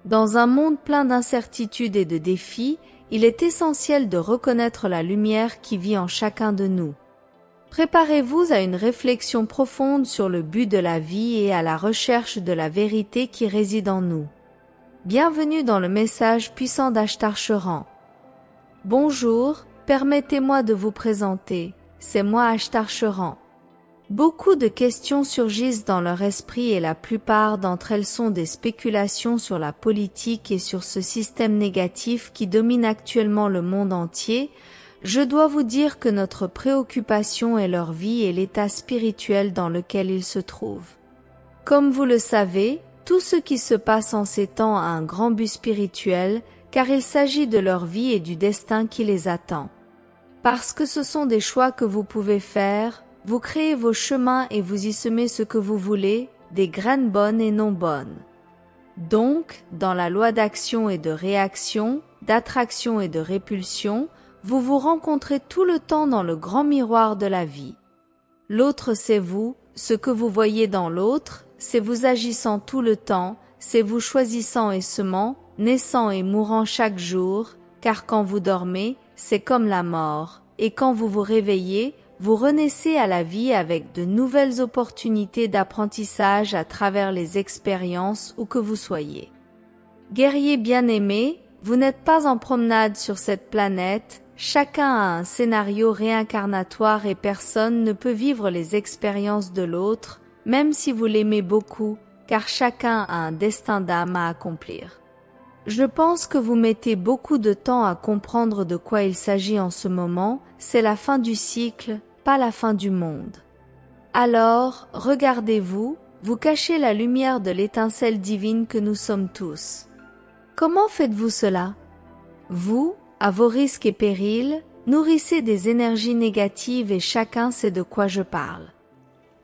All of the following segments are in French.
Dans un monde plein d'incertitudes et de défis, il est essentiel de reconnaître la lumière qui vit en chacun de nous. Préparez-vous à une réflexion profonde sur le but de la vie et à la recherche de la vérité qui réside en nous. Bienvenue dans le message puissant d'Ashtar Sheran. Bonjour, permettez-moi de vous présenter, c'est moi Ashtar Sheran. Beaucoup de questions surgissent dans leur esprit et la plupart d'entre elles sont des spéculations sur la politique et sur ce système négatif qui domine actuellement le monde entier. Je dois vous dire que notre préoccupation est leur vie et l'état spirituel dans lequel ils se trouvent. Comme vous le savez, tout ce qui se passe en ces temps a un grand but spirituel, car il s'agit de leur vie et du destin qui les attend. Parce que ce sont des choix que vous pouvez faire, vous créez vos chemins et vous y semez ce que vous voulez, des graines bonnes et non bonnes. Donc, dans la loi d'action et de réaction, d'attraction et de répulsion, vous vous rencontrez tout le temps dans le grand miroir de la vie. L'autre c'est vous, ce que vous voyez dans l'autre, c'est vous agissant tout le temps, c'est vous choisissant et semant, naissant et mourant chaque jour, car quand vous dormez, c'est comme la mort, et quand vous vous réveillez, vous renaissez à la vie avec de nouvelles opportunités d'apprentissage à travers les expériences où que vous soyez. Guerrier bien-aimé, vous n'êtes pas en promenade sur cette planète, chacun a un scénario réincarnatoire et personne ne peut vivre les expériences de l'autre, même si vous l'aimez beaucoup, car chacun a un destin d'âme à accomplir. Je pense que vous mettez beaucoup de temps à comprendre de quoi il s'agit en ce moment, c'est la fin du cycle, pas la fin du monde. Alors, regardez-vous, vous cachez la lumière de l'étincelle divine que nous sommes tous. Comment faites-vous cela? Vous, à vos risques et périls, nourrissez des énergies négatives et chacun sait de quoi je parle.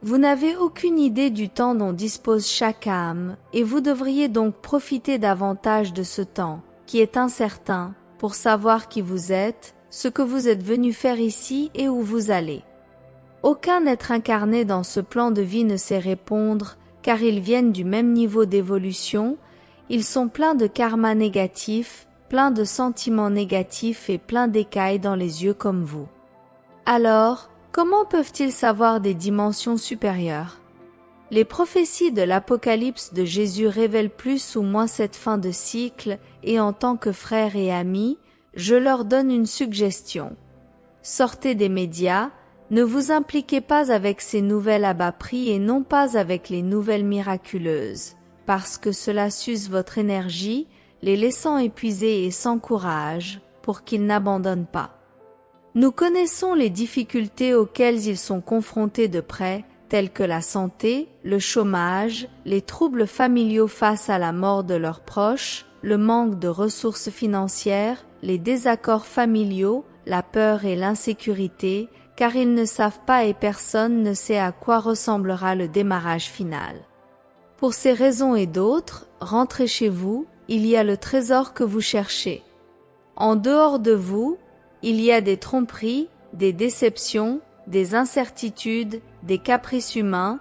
Vous n'avez aucune idée du temps dont dispose chaque âme, et vous devriez donc profiter davantage de ce temps, qui est incertain, pour savoir qui vous êtes, ce que vous êtes venu faire ici et où vous allez. Aucun être incarné dans ce plan de vie ne sait répondre, car ils viennent du même niveau d'évolution, ils sont pleins de karma négatif, pleins de sentiments négatifs et pleins d'écailles dans les yeux comme vous. Alors, comment peuvent-ils savoir des dimensions supérieures? Les prophéties de l'Apocalypse de Jésus révèlent plus ou moins cette fin de cycle et en tant que frères et amis, je leur donne une suggestion. Sortez des médias, ne vous impliquez pas avec ces nouvelles à bas prix et non pas avec les nouvelles miraculeuses, parce que cela s'use votre énergie, les laissant épuisés et sans courage, pour qu'ils n'abandonnent pas. Nous connaissons les difficultés auxquelles ils sont confrontés de près, telles que la santé, le chômage, les troubles familiaux face à la mort de leurs proches, le manque de ressources financières, les désaccords familiaux, la peur et l'insécurité, car ils ne savent pas et personne ne sait à quoi ressemblera le démarrage final. Pour ces raisons et d'autres, rentrez chez vous, il y a le trésor que vous cherchez. En dehors de vous, il y a des tromperies, des déceptions, des incertitudes, des caprices humains,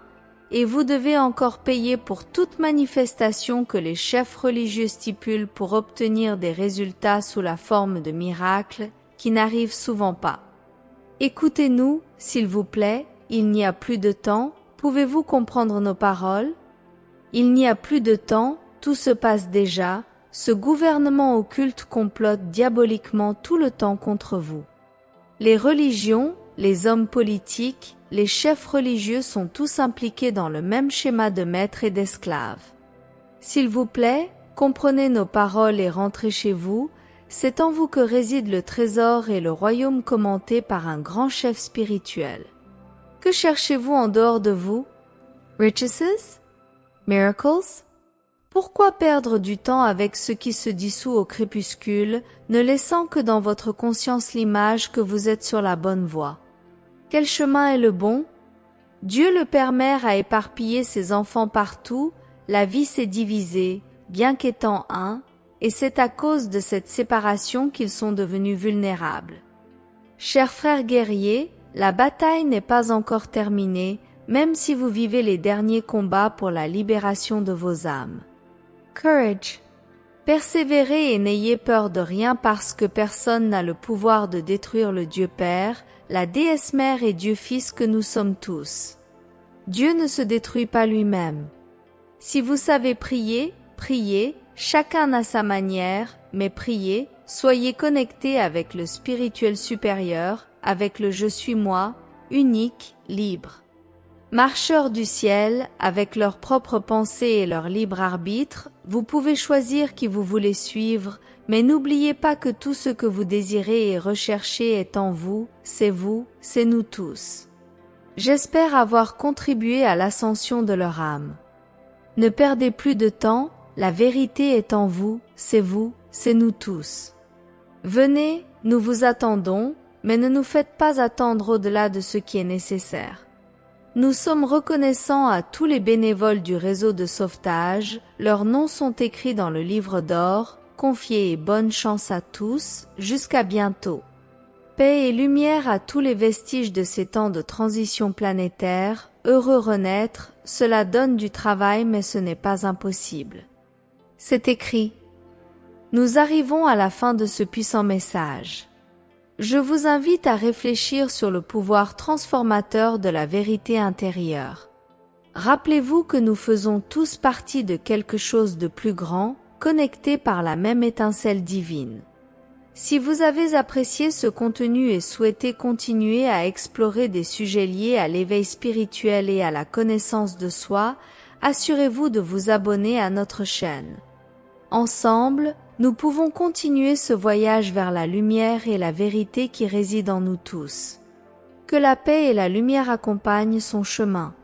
et vous devez encore payer pour toute manifestation que les chefs religieux stipulent pour obtenir des résultats sous la forme de miracles qui n'arrivent souvent pas. Écoutez-nous, s'il vous plaît, il n'y a plus de temps, pouvez-vous comprendre nos paroles? Il n'y a plus de temps, tout se passe déjà, ce gouvernement occulte complote diaboliquement tout le temps contre vous. Les religions, les hommes politiques, les chefs religieux sont tous impliqués dans le même schéma de maîtres et d'esclaves. S'il vous plaît, comprenez nos paroles et rentrez chez vous, c'est en vous que réside le trésor et le royaume commenté par un grand chef spirituel. Que cherchez-vous en dehors de vous? Riches? Miracles? Pourquoi perdre du temps avec ce qui se dissout au crépuscule, ne laissant que dans votre conscience l'image que vous êtes sur la bonne voie? Quel chemin est le bon? Dieu le Père Mère a éparpillé ses enfants partout, la vie s'est divisée, bien qu'étant un, et c'est à cause de cette séparation qu'ils sont devenus vulnérables. Chers frères guerriers, la bataille n'est pas encore terminée, même si vous vivez les derniers combats pour la libération de vos âmes. Courage. Persévérez et n'ayez peur de rien parce que personne n'a le pouvoir de détruire le Dieu Père, la déesse Mère et Dieu Fils que nous sommes tous. Dieu ne se détruit pas lui-même. Si vous savez prier, priez, chacun à sa manière, mais priez, soyez connectés avec le spirituel supérieur, avec le Je suis moi, unique, libre. Marcheurs du ciel, avec leurs propres pensées et leur libre arbitre, vous pouvez choisir qui vous voulez suivre, mais n'oubliez pas que tout ce que vous désirez et recherchez est en vous, c'est nous tous. J'espère avoir contribué à l'ascension de leur âme. Ne perdez plus de temps, la vérité est en vous, c'est nous tous. Venez, nous vous attendons, mais ne nous faites pas attendre au-delà de ce qui est nécessaire. Nous sommes reconnaissants à tous les bénévoles du réseau de sauvetage, leurs noms sont écrits dans le livre d'or, confiez et bonne chance à tous, jusqu'à bientôt. Paix et lumière à tous les vestiges de ces temps de transition planétaire, heureux renaître, cela donne du travail mais ce n'est pas impossible. C'est écrit. Nous arrivons à la fin de ce puissant message. Je vous invite à réfléchir sur le pouvoir transformateur de la vérité intérieure. Rappelez-vous que nous faisons tous partie de quelque chose de plus grand, connectés par la même étincelle divine. Si vous avez apprécié ce contenu et souhaitez continuer à explorer des sujets liés à l'éveil spirituel et à la connaissance de soi, assurez-vous de vous abonner à notre chaîne. Ensemble, nous pouvons continuer ce voyage vers la lumière et la vérité qui réside en nous tous. Que la paix et la lumière accompagnent son chemin.